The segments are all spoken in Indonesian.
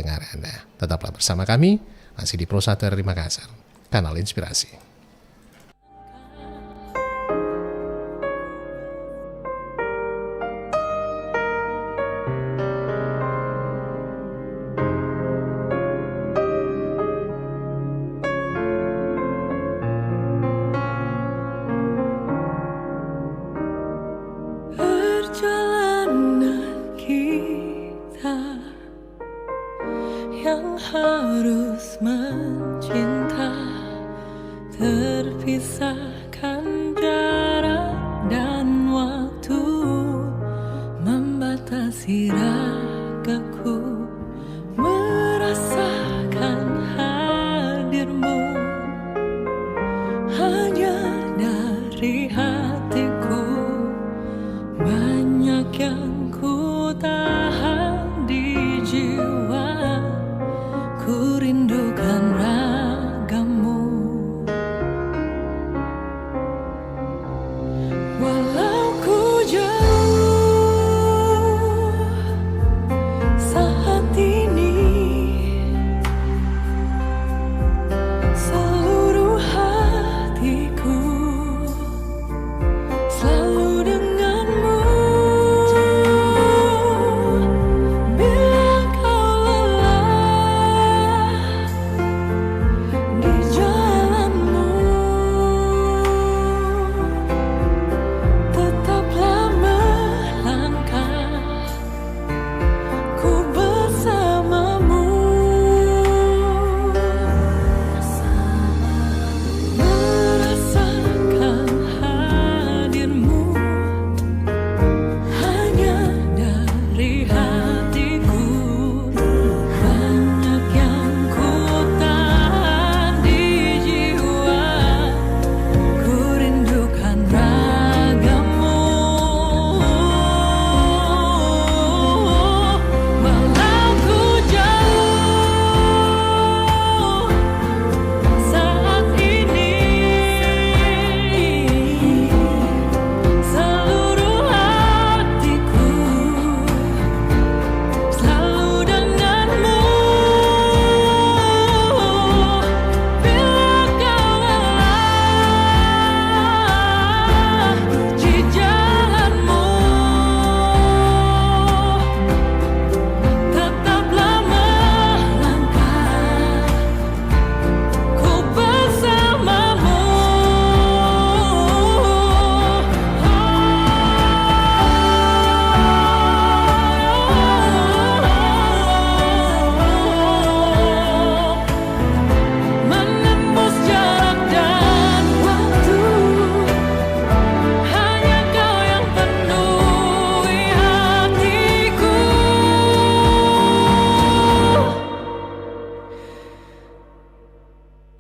pendengar Anda. Tetaplah bersama kami, masih di Pro 1 RRI Makassar, kanal inspirasi. Perjalanan kita yang harus mencinta, terpisahkan jarak dan waktu, membatasi ragaku, merasakan hadirmu hanya dari hatiku. Banyak yang ku tahan di jiwa, ku rindukan ragamu. Walau ku jauh saat ini, seluruh hatiku selalu denganmu. Bila kau lelah di jalanmu, tetaplah melangkah, ku bersamamu. Merasakan hadirmu hanya dari hatiku. Banyak yang ku tahan di jiwa, ku rindukan ragamu. Walau ku jauh saat ini, seluruh hatiku selalu denganmu. Bila kau lelah di jalanmu, tetaplah melangkah, ku bersamamu. Menembus jarak dan waktu, hanya kau yang penuhi hatiku.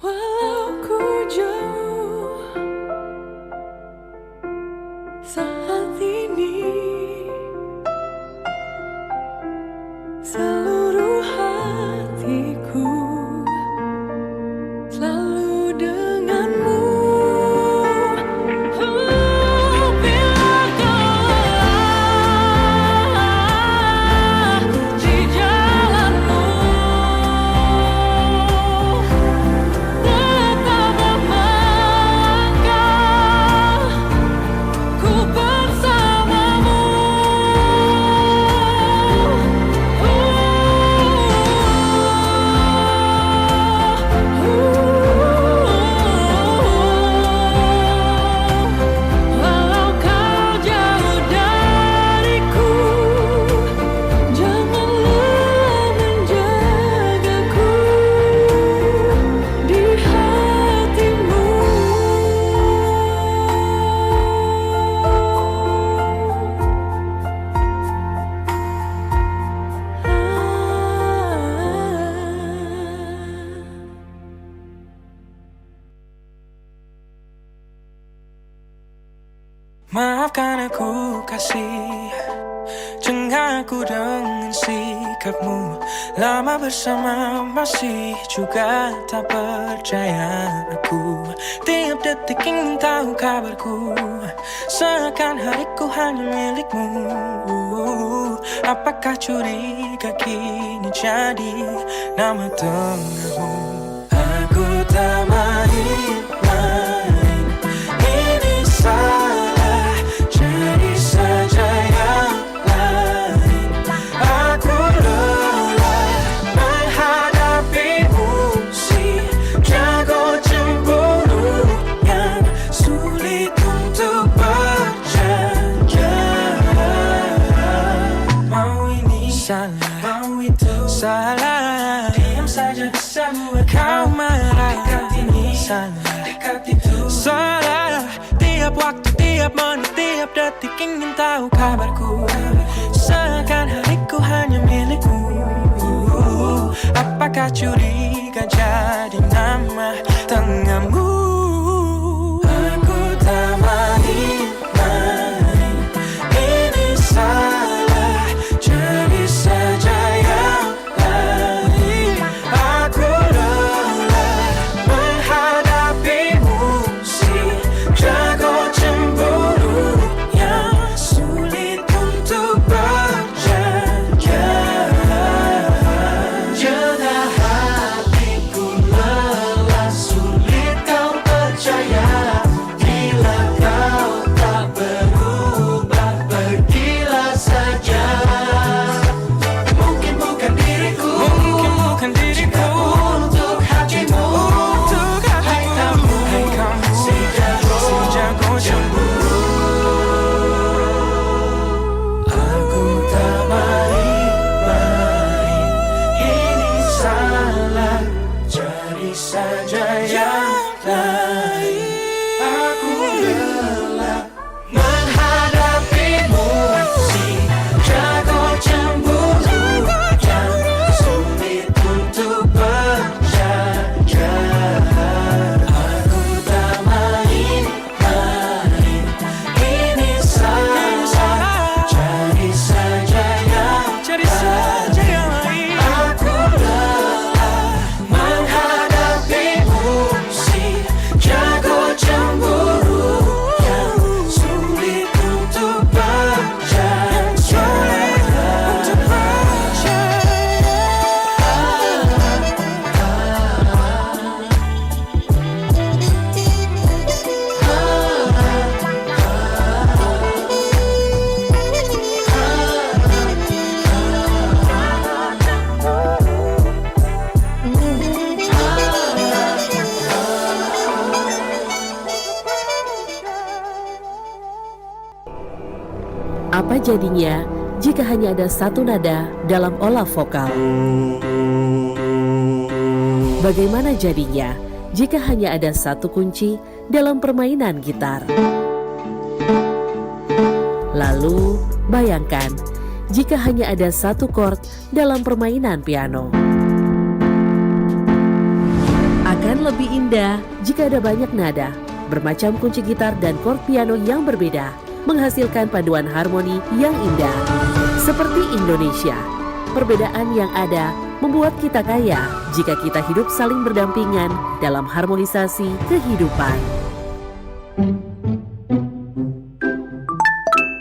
Walau ku jauh saat ini, seluruh hatiku selalu denganmu. Bila kau lelah di jalanmu, tetaplah melangkah, ku bersamamu. Walau kau jauh dariku, janganlah menjagaku di hatimu. Maafkan aku kasih, cengang aku dengan sikapmu. Lama bersama masih juga tak percaya aku. Tiap detik ingin tahu kabarku, seakan hariku hanya milikmu. Apakah curiga kini jadi nama tengahmu? Aku tak main-main, ini salah, jadi saja yang lain. Aku lelah menghadapimu, si jago cemburu yang sulit untuk berjanji. Mau ini salah, mau itu salah, diam saja bisa buat kau marah. Dekat ini salah, dekat itu salah. Tiap waktu, tiap menit, tiap detik ingin tahu kabarku, seakan hariku hanya milikmu. Apakah curiga jadi nama tengahmu? Aku tak main-main, ini salah, jadi saja yang lain. Aku lelah menghadapimu, si jago cemburu yang sulit untuk berjanji. Jeda hatiku lelah, sulit kau percaya. Bila kau tak berubah, pergilah saja. Mungkin bukan diriku, mungkin bukan diriku. Untuk hatimu, untuk hatimu, hai kamu, si jago cemburu. Aku tak main-main, ini salah, jadi saja yang lain. Aku lelah menghadapimu, si jago cemburu yang sulit untuk berjanji. Aku tak main-main, ini salah, jadi saja yang lain. Aku lelah menghadapimu, si jago cemburu yang sulit untuk berjanji. Apa jadinya jika hanya ada satu nada dalam olah vokal? Bagaimana jadinya jika hanya ada satu kunci dalam permainan gitar? Lalu, bayangkan jika hanya ada satu chord dalam permainan piano. Akan lebih indah jika ada banyak nada, bermacam kunci gitar dan chord piano yang berbeda, menghasilkan paduan harmoni yang indah. Seperti Indonesia, perbedaan yang ada membuat kita kaya jika kita hidup saling berdampingan dalam harmonisasi kehidupan.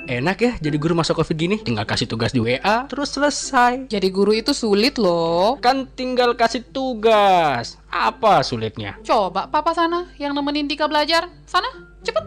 Enak ya jadi guru masa COVID gini, tinggal kasih tugas di WA terus selesai. Jadi guru itu sulit loh. Kan tinggal kasih tugas. Apa sulitnya? Coba papa sana yang nemenin Dika belajar. Sana, cepet.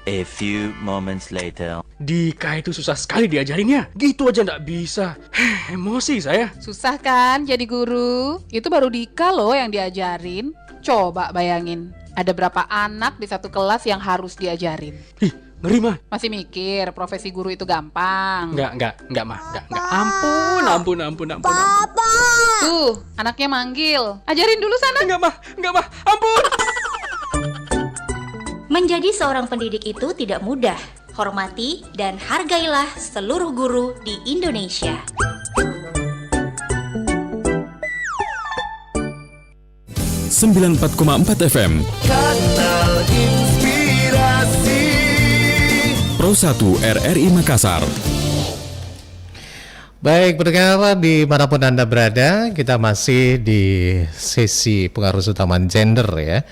A few moments later. Dika itu susah sekali diajarinnya. Gitu aja nggak bisa. Emosi saya. Susah kan jadi guru? Itu baru Dika loh yang diajarin. Coba bayangin, ada berapa anak di satu kelas yang harus diajarin? Ih, ngeri mah. Masih mikir profesi guru itu gampang? Enggak mah. Enggak. Ampun. Tuh, anaknya manggil. Ajarin dulu sana. Enggak mah. Ampun. Menjadi seorang pendidik itu tidak mudah. Hormati dan hargailah seluruh guru di Indonesia. ...94,4 FM Kanal Inspirasi Pro 1 RRI Makassar. Baik, pendengar dimanapun Anda berada, kita masih di sesi pengaruh utama gender ya.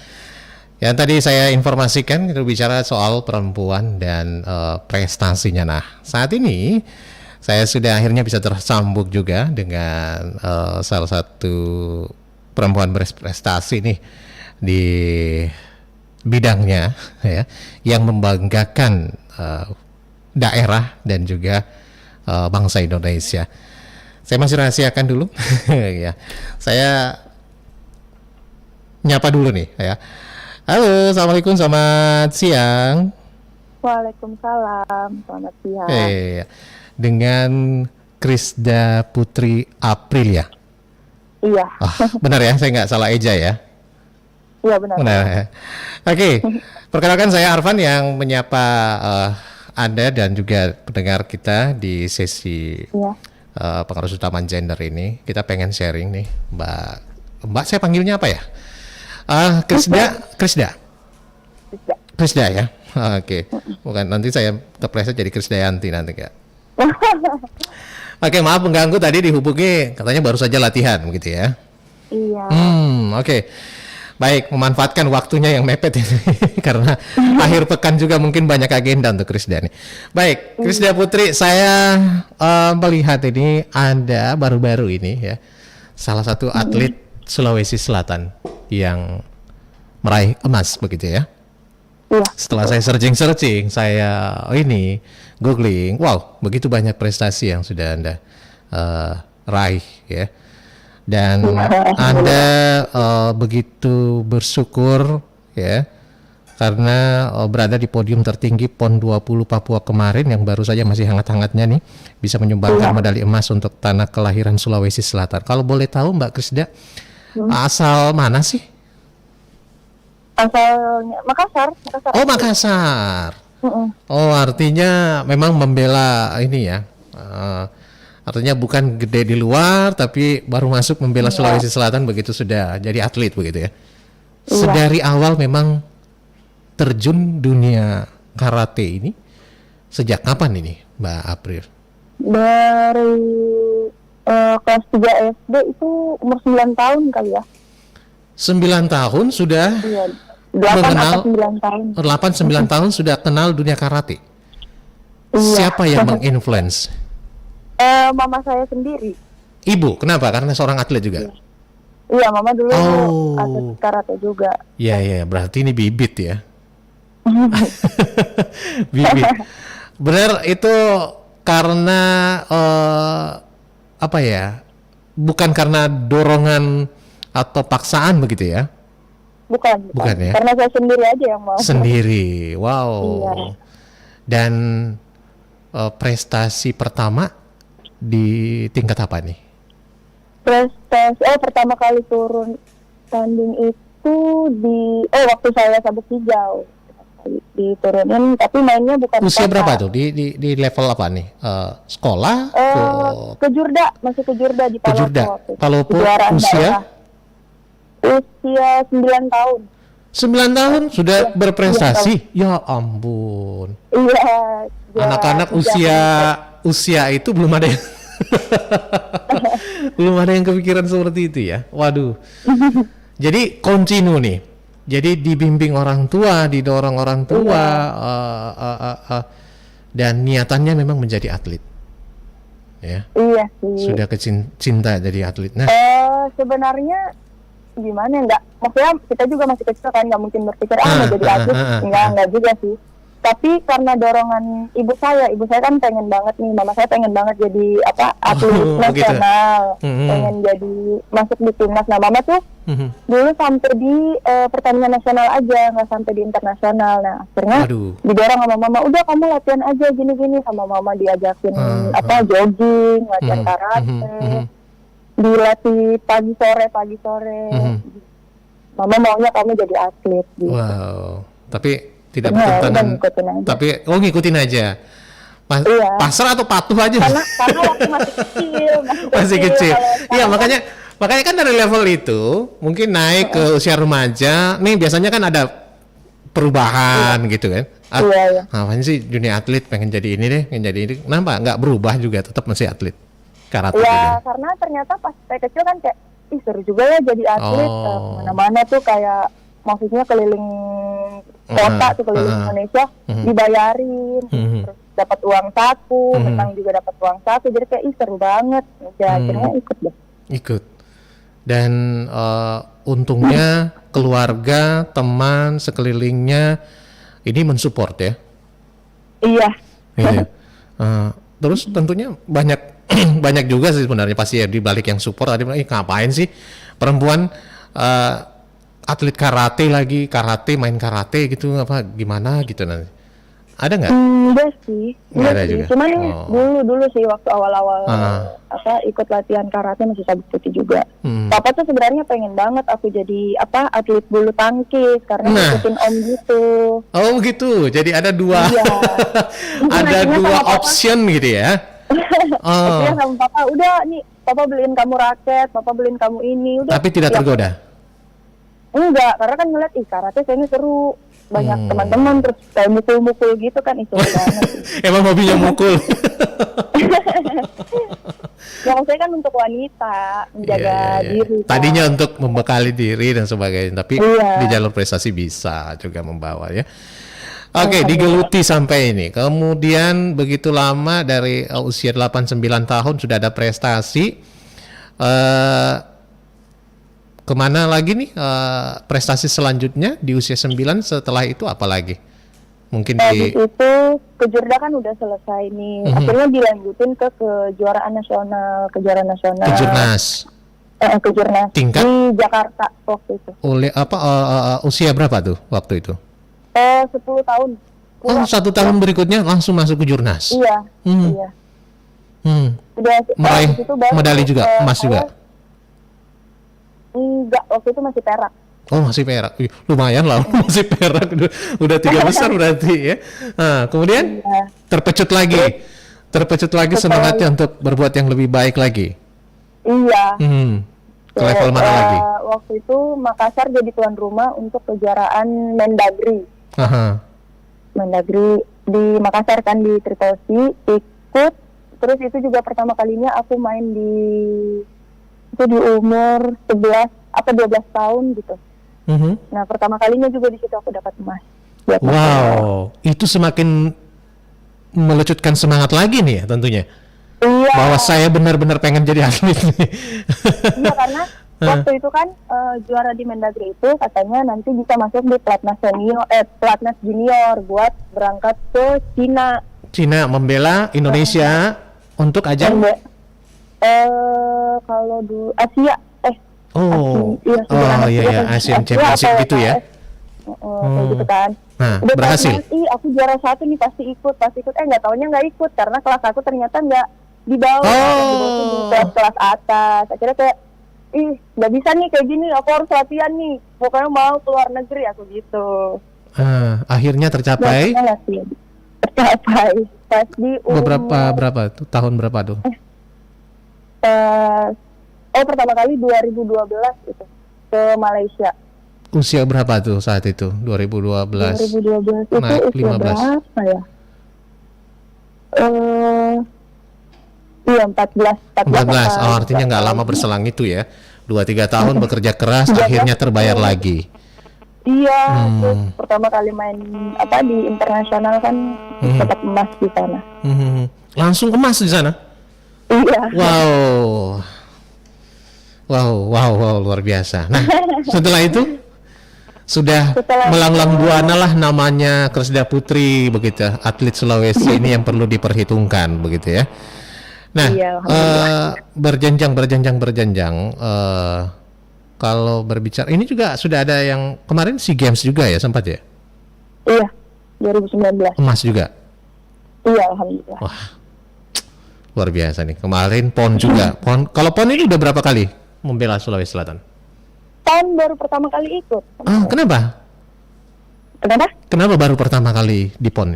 Yang tadi saya informasikan kita bicara soal perempuan dan prestasinya. Nah, saat ini saya sudah akhirnya bisa tersambung juga dengan salah satu perempuan berprestasi nih di bidangnya ya, yang membanggakan daerah dan juga bangsa Indonesia. Saya masih rahasiakan dulu ya. Saya nyapa dulu nih ya. Halo, assalamualaikum, selamat siang. Waalaikumsalam, selamat siang. Dengan Krisda Putri Aprilia. Iya. Benar ya, saya nggak salah eja ya. Iya benar. Benar ya. Oke, perkenalkan saya Arfan yang menyapa Anda dan juga pendengar kita di sesi pengaruh utama gender ini. Kita pengen sharing nih, Mbak saya panggilnya apa ya? Krisda ya. Oke. Bukan, nanti saya terpleset jadi Krisdayanti nanti ya. Oke, maaf mengganggu, tadi dihubungi katanya baru saja latihan begitu ya. Iya. Oke. Baik, memanfaatkan waktunya yang mepet ini karena akhir pekan juga mungkin banyak agenda untuk Krisda nih. Baik, Krisda Putri, saya melihat ini Anda baru-baru ini ya salah satu atlet Sulawesi Selatan yang meraih emas begitu ya. Setelah saya searching, saya googling, wow, begitu banyak prestasi yang sudah Anda raih ya. Dan Anda begitu bersyukur ya karena berada di podium tertinggi PON 20 Papua kemarin yang baru saja masih hangat-hangatnya nih bisa menyumbangkan medali emas untuk tanah kelahiran Sulawesi Selatan. Kalau boleh tahu Mbak Krisda, asal mana sih? Asalnya Makassar. Oh, Makassar. Oh, artinya memang membela ini ya. Artinya bukan gede di luar tapi baru masuk membela Sulawesi Selatan begitu sudah jadi atlet begitu ya. Sedari awal memang terjun dunia karate ini sejak kapan ini Mbak April? Dari kelas 3 SD itu umur 9 tahun kali ya. 9 tahun sudah Iya. 8 atau 9 tahun. 8-9 tahun sudah kenal dunia karate. Siapa yang menginfluence? Mama saya sendiri. Ibu, kenapa? Karena seorang atlet juga? Iya, mama dulu atlet karate juga. Iya, berarti ini bibit ya. Bibit. Benar, itu karena apa ya? Bukan karena dorongan atau paksaan begitu ya? Bukan ya? Karena saya sendiri aja yang mau. Sendiri, wow. Iya. Dan prestasi pertama di tingkat apa nih? Prestasi, pertama kali turun tanding itu waktu saya sabuk hijau diturunin, tapi mainnya bukan. Usia berapa tuh? Di level apa nih? Sekolah? Kejurda, masih kejurda di Palopo. Kejurda. Palopo usia? Usia 9 tahun. 9 tahun sudah berprestasi? Ya ampun. Iya. Anak-anak usia itu belum ada yang belum ada yang kepikiran seperti itu ya. Waduh. Jadi kontinu nih. Jadi dibimbing orang tua, didorong orang tua, dan niatannya memang menjadi atlet. Ya. Iya sih. Sudah cinta jadi atlet. Nah. Sebenarnya gimana enggak? Maksudnya kita juga masih kecil kan, nggak mungkin berpikir mau jadi atlet. Enggak juga sih. Tapi karena dorongan ibu saya kan pengen banget nih, mama saya pengen banget jadi atlet nasional, pengen jadi masuk di timnas. Nah, mama tuh dulu sampai di pertandingan nasional aja, nggak sampai di internasional. Nah, akhirnya didorong sama mama, udah kamu latihan aja gini-gini, sama mama diajakin jogging, latihan karate, dilatih pagi sore. Mama maunya kamu jadi atlet. Gitu. Wow, tapi tidak bertentangan, tapi ngikutin aja. Pasrah atau patuh aja? Karena waktu masih kecil. Masih kecil. Iya, makanya kan dari level itu mungkin naik ke usia remaja. Nih biasanya kan ada perubahan gitu kan. Ngapain sih dunia atlet, pengen jadi ini deh, pengen jadi ini. Kenapa nggak berubah juga, tetap masih atlet? Karate Ya juga. karena ternyata pas saya kecil kan kayak ih seru juga ya jadi atlet, Oh. kemana-mana tuh kayak maksudnya keliling kota tuh keliling Indonesia dibayarin, terus dapat uang saku, menang juga dapat uang saku, jadi kayak ih seru banget, ya akhirnya ikut deh. Ikut. Dan untungnya keluarga, teman sekelilingnya ini mensupport ya. Iya. Gitu. Terus tentunya banyak banyak juga sih sebenarnya pasti ya di balik yang support ada bilang, ngapain sih perempuan atlet karate lagi, main karate gitu apa gimana gitu nanti. Ada nggak? Enggak sih, Nggak ada juga. Cuman Oh. dulu sih waktu awal-awal ikut latihan karate masih sabuk putih juga. Papa tuh sebenarnya pengen banget aku jadi atlet bulu tangkis karena ngikutin om gitu. Oh gitu. Jadi ada dua Iya. ada Akhirnya dua sama papa. option gitu ya. Oh. Akhirnya sama papa, udah nih papa beliin kamu raket, papa beliin kamu ini, udah. Tapi tidak Ya, tergoda. Enggak, karena kan ngeliat karate kayaknya seru. Banyak teman-teman terus kayak mukul-mukul gitu kan itu banget. Emang hobinya mukul. Ya maksudnya kan untuk wanita menjaga Iya. diri. kan. Tadinya untuk membekali diri dan sebagainya, tapi Iya. di jalur prestasi bisa juga membawa ya. Oke, digeluti sampai ini. Kemudian begitu lama dari usia 8-9 tahun sudah ada prestasi. Kemana lagi nih prestasi selanjutnya di usia 9 setelah itu apa lagi? Mungkin Habis di itu kejurda kan udah selesai nih. Akhirnya dilanjutin ke kejuaraan nasional. Kejurnas. Kejurnas Tingkat? di Jakarta waktu itu. Oleh apa usia berapa tuh waktu itu? 10 tahun. Oh, 1 tahun berikutnya langsung masuk ke Jurnas. Iya. Hmm. Iya. Udah Meraih habis itu baru, medali juga, emas saya- juga. Enggak, waktu itu masih perak. Oh, masih perak. Ih, lumayan lah, masih perak. Udah 3 besar berarti ya. Nah, kemudian Iya. terpecut lagi semangatnya untuk berbuat yang lebih baik lagi. Iya. Ke level mana lagi? Waktu itu Makassar jadi tuan rumah untuk kejuaraan Mendagri. Aha. Mendagri di Makassar kan di Triple C ikut. Terus itu juga pertama kalinya aku main di umur 12 tahun gitu. Nah, pertama kalinya juga di situ aku dapat emas. Buat Wow, itu semakin melecutkan semangat lagi nih ya tentunya. Iya. Bahwa saya benar-benar pengen jadi atlet nih. Iya, karena waktu itu kan juara di Mendagri itu katanya nanti bisa masuk di pelatnas junior buat berangkat ke Cina. Cina membela Indonesia untuk ajang Kalau dulu Asia Asian Championship gitu ya. Kayak gitu kan. Nah, Udah berhasil. pelatnas, aku juara 1 nih pasti ikut. Nggak taunya nggak ikut karena kelas aku ternyata nggak di bawah, di kelas atas. Akhirnya kayak nggak bisa nih kayak gini, aku harus latihan nih. Pokoknya mau keluar negeri aku gitu. Akhirnya tercapai. Nah, latihan. Tercapai pas di Berapa tuh? Tahun berapa tuh? Pertama kali 2012 itu ke Malaysia. Usia berapa tuh saat itu? 2012. 2012 itu Naik usia 15. berapa ya? Iya 14. 14. Oh, artinya nggak lama berselang itu ya. 2-3 tahun bekerja keras, akhirnya terbayar lagi. Iya, terus pertama kali main di internasional kan dapat emas di sana. Langsung emas di sana. Iya. Wow, luar biasa. Nah, setelah itu sudah melanglang buana lah namanya Kresda Putri begitu, atlet Sulawesi ini yang perlu diperhitungkan begitu ya. Nah, Iya, berjenjang. Kalau berbicara ini juga sudah ada yang kemarin SEA Games juga ya sempat ya? Iya, 2019. Emas juga. Iya, alhamdulillah. Wah, luar biasa nih. Kemarin PON juga. Kalau PON ini udah berapa kali membela Sulawesi Selatan? Tahun baru pertama kali ikut. Kenapa? Kenapa baru pertama kali di PON?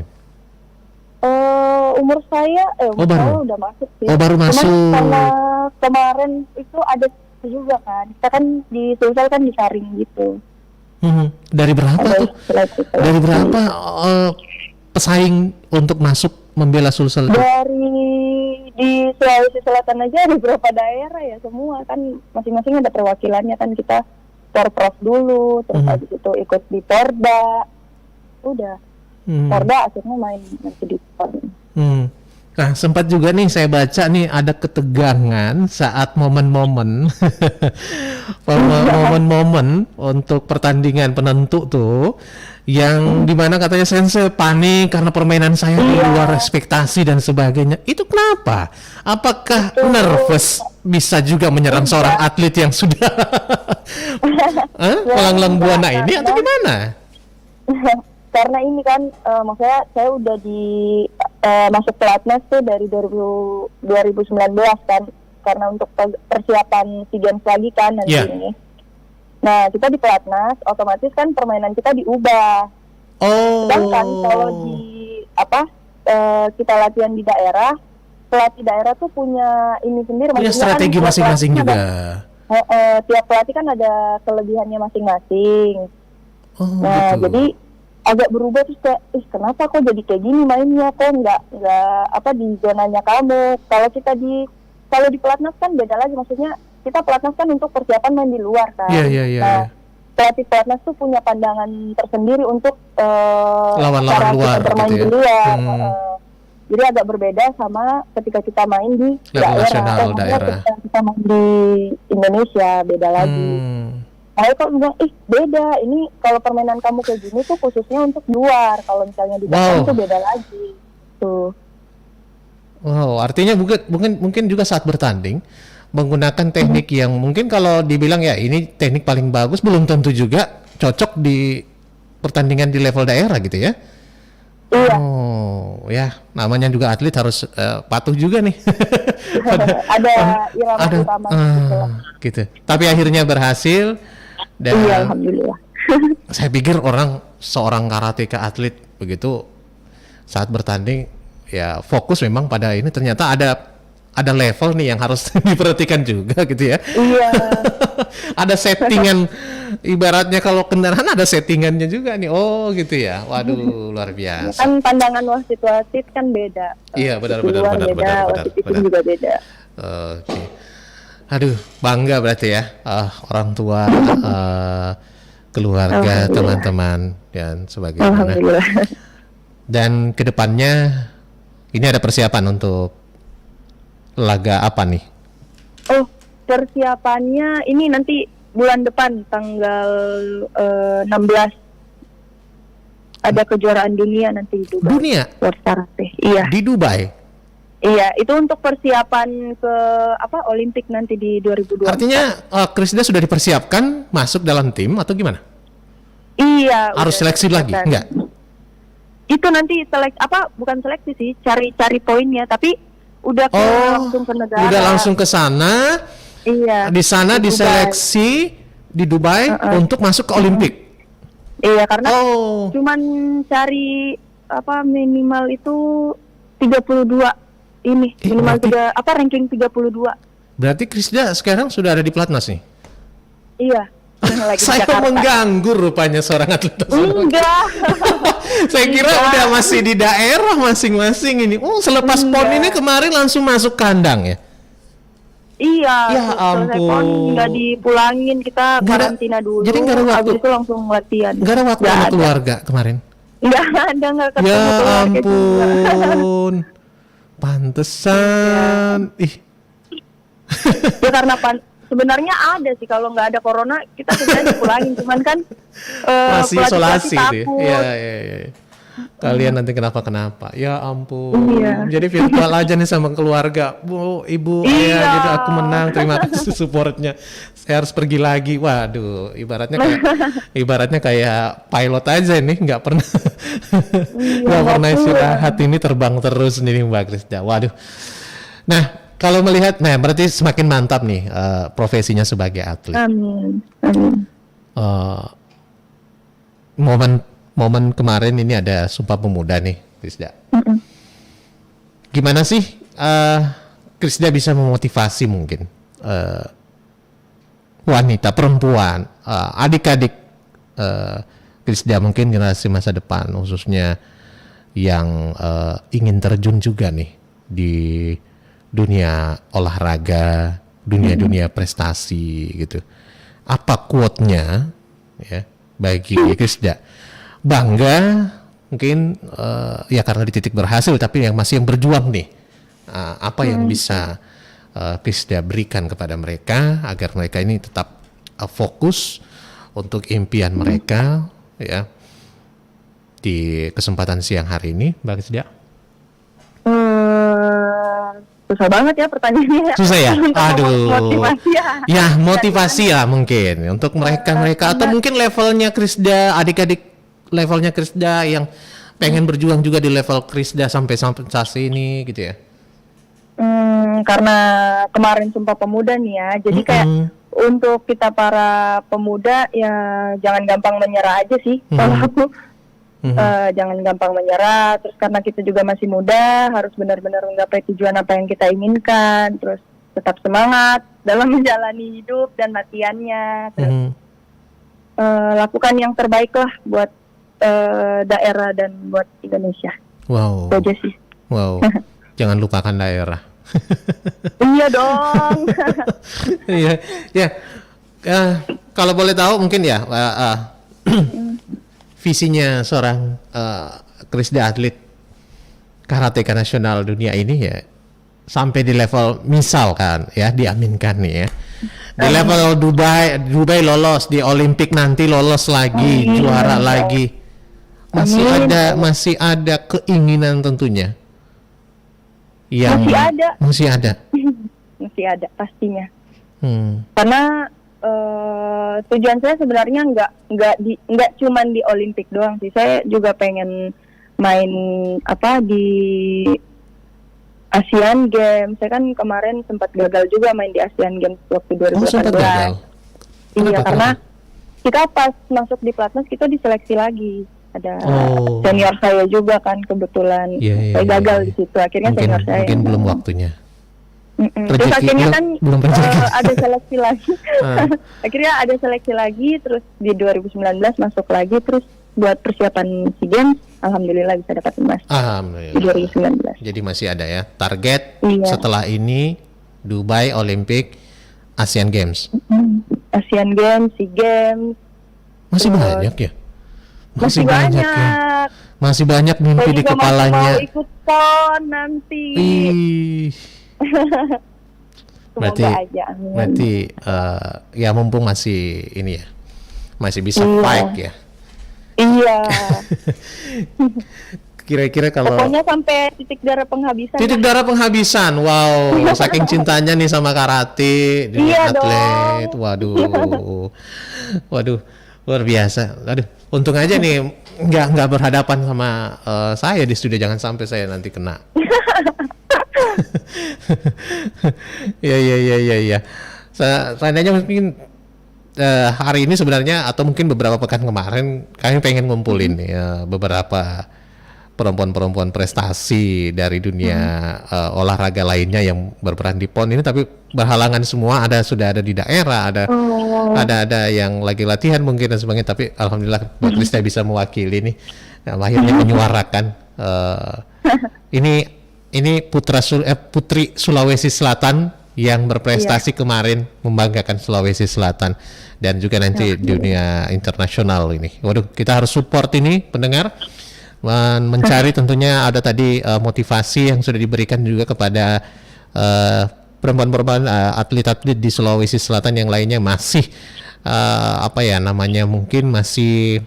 Umur saya, baru. saya udah masuk sih. Oh, baru Cuman masuk. karena kemarin itu ada juga kan, kita kan di Sulsel kan disaring gitu. Dari berapa tuh? Dari berapa pesaing untuk masuk membela Sulsel? Dari di Sulawesi Selatan aja ada beberapa daerah ya, semua kan masing-masing ada perwakilannya kan. Kita Porprov dulu, terus habis itu ikut di Porda, udah Porda akhirnya main nanti di PON. Nah, sempat juga nih saya baca nih ada ketegangan saat momen-momen momen-momen untuk pertandingan penentu tuh yang dimana katanya Sensei panik karena permainan saya di luar ekspektasi dan sebagainya. Itu kenapa? Apakah nervous bisa juga menyerang seorang atlet yang sudah melanglang buana ini atau gimana? Karena ini kan maksudnya saya udah masuk pelatnas tuh dari 2019 kan, karena untuk persiapan SEA Games lagi kan nanti ini. Nah, kita di pelatnas otomatis kan permainan kita diubah. Sedangkan kalau kita latihan di daerah, pelatih daerah tuh punya ini sendiri, punya maksudnya strategi kan masing-masing juga. Tiap pelatih kan ada kelebihannya masing-masing. Nah, gitu. jadi agak berubah terus kayak, kenapa kok jadi kayak gini mainnya, kok nggak di zonanya kamu. Kalau di pelatnas kan beda lagi, maksudnya kita pelatnas kan untuk persiapan main di luar kan. Nah, pelatih pelatnas tuh punya pandangan tersendiri untuk lawan-lawan luar bermain gitu ya. di luar. Jadi agak berbeda sama ketika kita main di Level nasional daerah. Ketika kita main di Indonesia beda lagi. Saya kok bilang, beda, ini kalau permainan kamu kayak gini tuh khususnya untuk luar, kalau misalnya di dalam tuh beda lagi. Tuh. Wow, artinya mungkin juga saat bertanding menggunakan teknik yang mungkin kalau dibilang ya ini teknik paling bagus, belum tentu juga cocok di pertandingan di level daerah gitu ya. Iya. Oh, ya namanya juga atlet harus patuh juga nih. ada irama gitu. Tapi akhirnya berhasil. Dan iya, alhamdulillah. Saya pikir seorang karateka atlet begitu saat bertanding ya fokus memang pada ini, ternyata ada level nih yang harus diperhatikan juga gitu ya. Iya. Ada settingan, ibaratnya kalau kendaraan ada settingannya juga nih. Oh gitu ya. Waduh, luar biasa. Kan pandangan wasit kan beda. Iya, benar. Wasit itu juga beda. Oke. Aduh, bangga berarti ya, orang tua, keluarga, teman-teman dan sebagainya. Alhamdulillah. Dan kedepannya ini ada persiapan untuk laga apa nih? Oh, persiapannya ini nanti bulan depan tanggal 16 ada kejuaraan dunia nanti di Dubai. Dunia? World Karate. Iya. Di Dubai? Iya, itu untuk persiapan ke Olimpik nanti di 2020. Artinya Krisda sudah dipersiapkan masuk dalam tim atau gimana? Iya. Harus seleksi lagi? Enggak? Itu nanti bukan seleksi sih, cari poinnya, tapi udah langsung ke negara. Udah langsung ke sana. Iya. Di sana diseleksi di Dubai untuk masuk ke Olimpik. Iya, karena cuman cari minimal itu 32 ini, minimal ranking 32. Berarti Krisda sekarang sudah ada di pelatnas nih? Iya. Lagi Saya Jakarta. mengganggu rupanya seorang atlet tersebut. Enggak. Saya kira udah masih di daerah masing-masing ini. Selepas PON ini kemarin langsung masuk kandang ya? Iya. Ya ampun. Nggak dipulangin, kita karantina dulu. Jadi nggak ada waktu. Habis itu langsung latihan. Nggak ada waktu sama keluarga kemarin? Nggak ketemu Ya keluarga juga. ampun. Pantesan. Ya karena sebenarnya ada sih, kalau nggak ada corona kita sebenarnya dipulangin, cuman kan masih isolasi takut. Iya. Kalian nanti kenapa-kenapa. Ya ampun. Iya. Jadi virtual aja nih sama keluarga. Bu, ibu, ayah, gitu aku menang. Terima kasih supportnya. Saya harus pergi lagi. Waduh, ibaratnya kayak pilot aja nih, nggak pernah istirahat, ini terbang terus nih Mbak Krisda. Waduh. Nah, kalau melihat, berarti semakin mantap nih profesinya sebagai atlet. Amin. Momen kemarin ini ada Sumpah Pemuda nih, Krisda. Gimana sih Krisda bisa memotivasi mungkin wanita, perempuan, adik-adik Krisda mungkin generasi masa depan khususnya yang ingin terjun juga nih di dunia olahraga, dunia prestasi gitu. Apa quote-nya ya bagi Krisda? Bangga mungkin ya karena di titik berhasil, tapi yang masih yang berjuang nih. Apa yang bisa Krisda berikan kepada mereka agar mereka ini tetap fokus untuk impian mereka ya di kesempatan siang hari ini, Mbak Krisda? Susah banget ya pertanyaannya. Susah ya? Untuk Aduh. motivasi ya. Ya motivasi lah mungkin untuk mereka atau mungkin levelnya Krisda, adik-adik levelnya Krisda yang pengen berjuang juga di level Krisda sampai saat ini gitu ya. Karena kemarin Sumpah Pemuda nih ya, jadi kayak untuk kita para pemuda ya jangan gampang menyerah aja sih. Kalau aku jangan gampang menyerah, terus karena kita juga masih muda, harus benar-benar menggapai tujuan apa yang kita inginkan, terus tetap semangat dalam menjalani hidup dan latihannya, terus lakukan yang terbaik lah buat daerah dan buat Indonesia. Wow. Itu aja sih. Wow. Jangan lupakan daerah. Iya dong. Iya, ya. Kalau boleh tahu mungkin ya visinya seorang Krisda atlet karateka nasional dunia ini ya sampai di level misalkan ya diaminkan nih ya di level Dubai lolos, di Olimpik nanti lolos lagi, juara lagi, masih ada keinginan tentunya yang masih ada masih ada pastinya. Karena tujuan saya sebenarnya nggak cuman di Olimpik doang sih. Saya juga pengen main di Asian Games. Saya kan kemarin sempat gagal juga main di Asian Games waktu 2018. Sempat gagal. Iya, karena kita pas masuk di Platnas kita diseleksi lagi. Ada senior saya juga kan kebetulan. Saya gagal di situ. Akhirnya senior saya mungkin belum waktunya. Terus akhirnya kan belum ada seleksi lagi. Akhirnya ada seleksi lagi, terus di 2019 masuk lagi, terus buat persiapan SEA Games, alhamdulillah bisa dapat emas. Alhamdulillah. Di 2019. Jadi masih ada ya target setelah ini Dubai Olimpik, Asian Games. Asian Games, SEA Games. Masih banyak ya? Masih banyak. Ya? Masih banyak mimpi di kepalanya. Mau ikut PON nanti. Berarti ya mumpung masih ini ya, masih bisa fight ya. Iya. Kira-kira kalau pokoknya sampai titik darah penghabisan. Titik darah penghabisan, wow. Saking cintanya nih sama karate, dengan atlet. Waduh, luar biasa. Aduh, untung aja nih nggak berhadapan sama saya di studio, jangan sampai saya nanti kena. Ya. Seandainya mungkin hari ini sebenarnya atau mungkin beberapa pekan kemarin kami pengen ngumpulin beberapa perempuan-perempuan prestasi dari dunia olahraga lainnya yang berperan di PON ini, tapi berhalangan semua. Sudah ada di daerah, ada yang lagi latihan mungkin dan sebagainya. Tapi alhamdulillah Mbak Krisda bisa mewakili nih, akhirnya menyuarakan ini putri Sulawesi Selatan yang berprestasi kemarin membanggakan Sulawesi Selatan dan juga nanti dunia internasional ini. Waduh, kita harus support ini pendengar. Mencari tentunya ada tadi motivasi yang sudah diberikan juga kepada perempuan-perempuan atlet-atlet di Sulawesi Selatan yang lainnya masih mungkin masih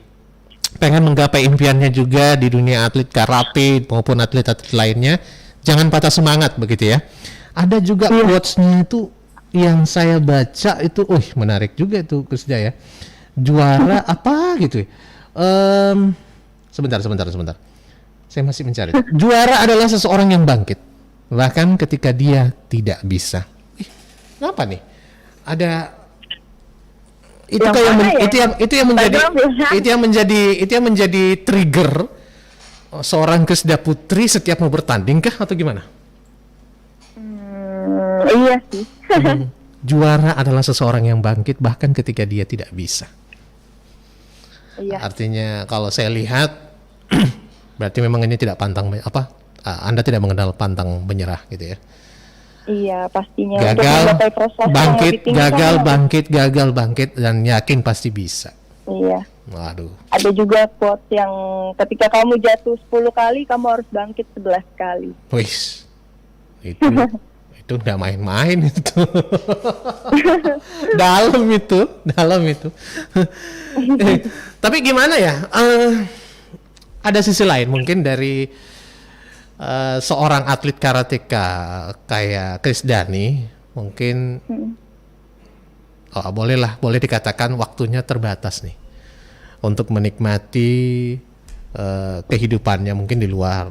pengen menggapai impiannya juga di dunia atlet karate maupun atlet-atlet lainnya. Jangan patah semangat begitu ya. Ada juga quotes-nya itu yang saya baca itu, menarik juga itu Krisda ya. Juara apa gitu. Sebentar. Saya masih mencari. Juara adalah seseorang yang bangkit, bahkan ketika dia tidak bisa. Kenapa nih? Ada itu yang menjadi trigger seorang Krisda Putri setiap mau bertanding kah atau gimana? Iya sih. Juara adalah seseorang yang bangkit bahkan ketika dia tidak bisa. Iya. Artinya kalau saya lihat berarti memang ini tidak Anda tidak mengenal pantang menyerah gitu ya. Iya, pastinya untuk Gagal, mencapai prestasi yang bangkit, lebih tinggi gagal, kan. gagal, bangkit, dan yakin pasti bisa. Iya. Waduh. Ada juga quote yang ketika kamu jatuh 10 kali, kamu harus bangkit 11 kali. Wis, itu nggak main-main itu. dalam itu. Tapi gimana ya? Ada sisi lain mungkin dari seorang atlet karateka kayak Krisdani, mungkin boleh dikatakan waktunya terbatas nih untuk menikmati kehidupannya mungkin di luar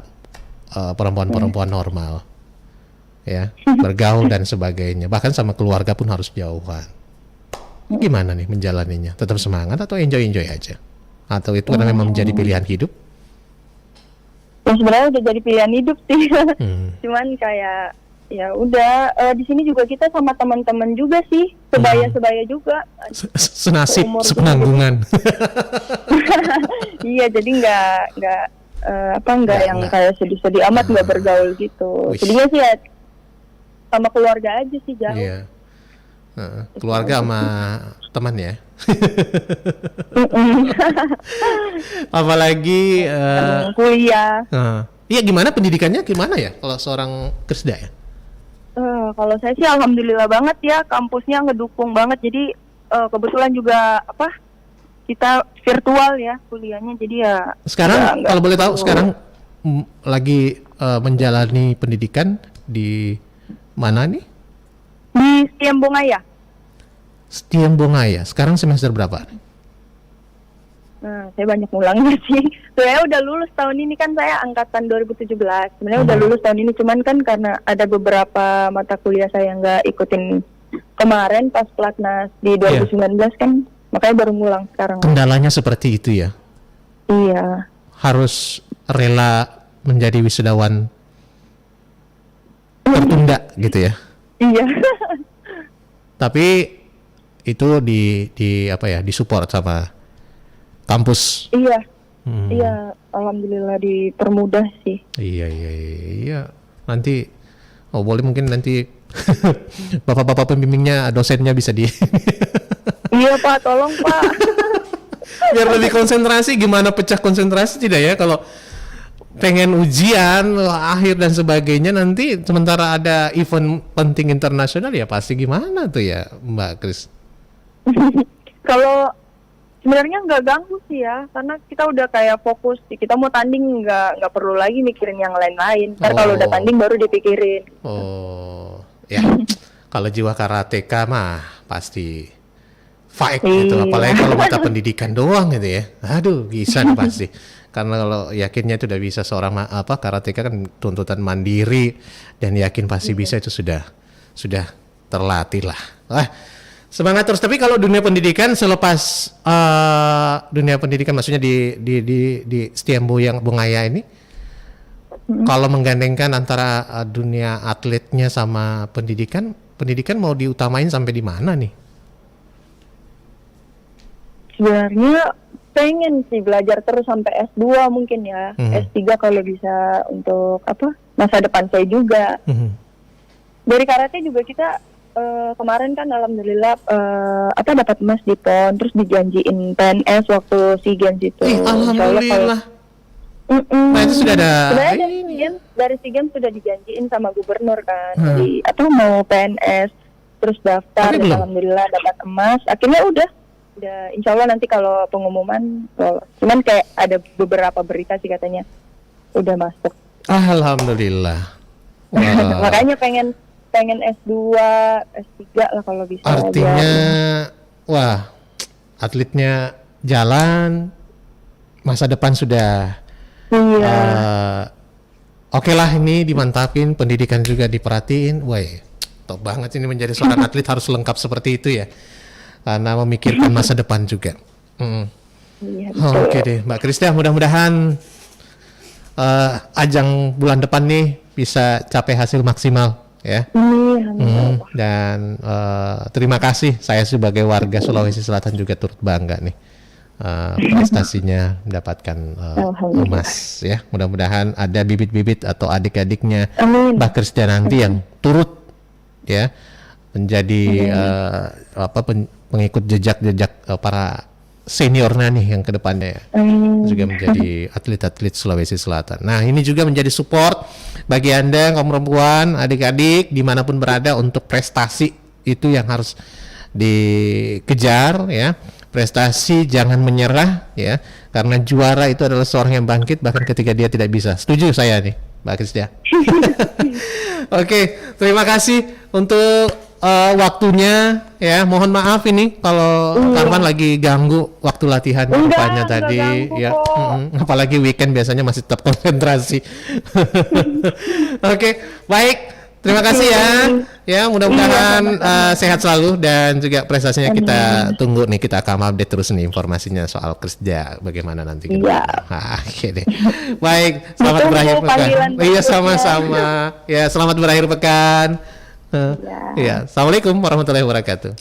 perempuan-perempuan normal, ya, bergaul dan sebagainya, bahkan sama keluarga pun harus jauhan. Gimana nih menjalaninya? Tetap semangat atau enjoy aja? Atau itu karena memang menjadi pilihan hidup? Ya sebenarnya udah jadi pilihan hidup sih. Cuman kayak ya udah di sini juga kita sama teman-teman juga sih, sebaya juga. Senasib, Seumur sepenanggungan. Iya, jadi nggak yang kayak sedih-sedih amat, nggak bergaul gitu. Wish. Jadinya sih ya sama keluarga aja sih jauh. Iya. Keluarga sama teman ya. Apalagi Kuliah. iya, gimana pendidikannya gimana ya kalau seorang Krisda ya? Kalau saya sih alhamdulillah banget ya, kampusnya ngedukung banget. Jadi kebetulan juga kita virtual ya kuliahnya, jadi ya. Sekarang kalau boleh tahu sekarang lagi menjalani pendidikan di mana nih? Di Setiambongaya. Setiambongaya. Sekarang semester berapa? Nah, saya banyak ngulangnya sih. Saya udah lulus tahun ini, kan saya angkatan 2017. Sebenarnya udah lulus tahun ini, cuman kan karena ada beberapa mata kuliah saya yang nggak ikutin kemarin pas pelatnas di 2019 kan, makanya baru ngulang sekarang. Kendalanya seperti itu ya? Iya. Harus rela menjadi wisudawan tertunda gitu ya? Iya. Tapi itu disupport sama kampus. Iya. Iya, alhamdulillah dipermudah sih. Iya. Nanti boleh mungkin nanti bapak-bapak pembimbingnya, dosennya bisa Iya Pak, tolong Pak. biar lebih konsentrasi. Gimana pecah konsentrasi tidak ya kalau pengen ujian akhir dan sebagainya, nanti sementara ada event penting internasional ya pasti gimana tuh ya Mbak Kris? Kalau sebenarnya nggak ganggu sih ya, karena kita udah kayak fokus, kita mau tanding nggak perlu lagi mikirin yang lain-lain. Ntar kalau udah tanding baru dipikirin. Oh ya, kalau jiwa karateka mah pasti fight gitu, apalagi kalau mata pendidikan doang gitu ya. Aduh, bisa nih pasti. Karena kalau yakinnya itu udah bisa seorang karateka kan tuntutan mandiri, dan yakin pasti bisa itu sudah terlatih lah. Semangat terus. Tapi kalau dunia pendidikan selepas dunia pendidikan, maksudnya di Setiambongaya ini, kalau menggandengkan antara dunia atletnya sama pendidikan mau diutamain sampai di mana nih? Sebenarnya pengen sih belajar terus sampai S2 mungkin ya. S3 kalau bisa, untuk masa depan saya juga. Dari karate juga kita kemarin kan alhamdulillah dapat emas di PON, terus dijanjiin PNS waktu SEA Games itu. Alhamdulillah. Nah, itu sudah ada. Sebenarnya dari SEA Games sudah dijanjiin sama gubernur kan, mau PNS, terus daftar, dan alhamdulillah dapat emas. Akhirnya udah insya Allah nanti kalau pengumuman lolos. Cuman kayak ada beberapa berita sih katanya udah masuk. Alhamdulillah. Makanya pengen S2, S3 lah kalau bisa. Artinya atletnya jalan, masa depan sudah. Iya. Oke lah, ini dimantapin, pendidikan juga diperhatiin. Top banget ini menjadi seorang atlet harus lengkap seperti itu ya. Karena memikirkan masa depan juga. Iya, Oke deh, Mbak Krisda, mudah-mudahan ajang bulan depan nih bisa capai hasil maksimal ya. Dan terima kasih, saya sebagai warga Sulawesi Selatan juga turut bangga nih prestasinya mendapatkan emas ya. Mudah-mudahan ada bibit-bibit atau adik-adiknya Mbak Krisda nanti yang turut ya menjadi pengikut jejak para seniornya nih yang kedepannya ya. Juga menjadi atlet-atlet Sulawesi Selatan. Nah ini juga menjadi support bagi Anda kaum perempuan, adik-adik dimanapun berada untuk prestasi itu yang harus dikejar ya. Prestasi jangan menyerah ya, karena juara itu adalah seorang yang bangkit bahkan ketika dia tidak bisa. Setuju saya nih Mbak Kristia. Oke, terima kasih untuk waktunya ya. Mohon maaf ini kalau Karman lagi ganggu waktu latihan rupanya tadi ya. Apalagi weekend biasanya masih tetap konsentrasi. Oke, baik. Terima kasih ya. Ya, mudah-mudahan sehat selalu dan juga prestasinya kita tunggu nih. Kita akan update terus nih informasinya soal Krisda bagaimana nanti ke depan. Oke deh. Baik, selamat berakhir pekan. Iya, sama-sama. Ya, selamat berakhir pekan. Iya, Assalamualaikum warahmatullahi wabarakatuh.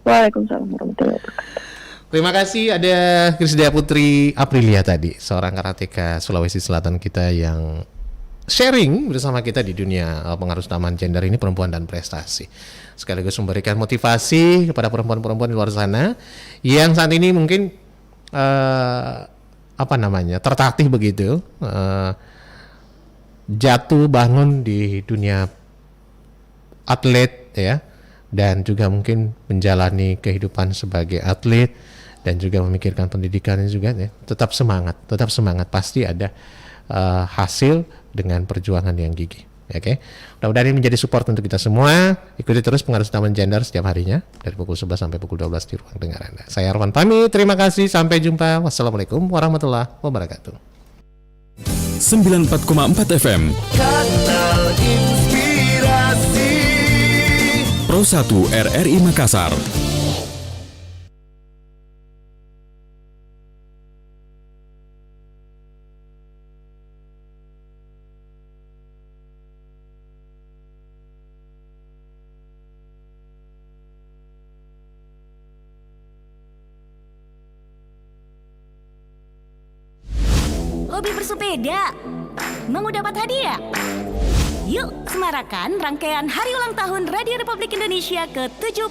Waalaikumsalam warahmatullahi wabarakatuh. Terima kasih ada Krisda Putri Aprilia tadi, seorang karateka Sulawesi Selatan kita yang sharing bersama kita di dunia pengaruh utama gender ini, perempuan dan prestasi. Sekaligus memberikan motivasi kepada perempuan-perempuan di luar sana yang saat ini mungkin tertatih begitu, jatuh bangun di dunia atlet ya, dan juga mungkin menjalani kehidupan sebagai atlet dan juga memikirkan pendidikannya juga ya. Tetap semangat pasti ada hasil dengan perjuangan yang gigih. Oke. Mudah-mudahan ini menjadi support untuk kita semua. Ikuti terus pengaruh utama gender setiap harinya dari pukul 11 sampai pukul 12 di ruang dengar Anda. Saya Arwan pamit, terima kasih, sampai jumpa. Wassalamualaikum warahmatullahi wabarakatuh. 94,4 FM Kanal Inspirasi Pro 1 RRI Makassar. Hobi bersepeda? Mau dapat hadiah? Yuk, semarakan rangkaian Hari Ulang Tahun Radio Republik Indonesia ke-76.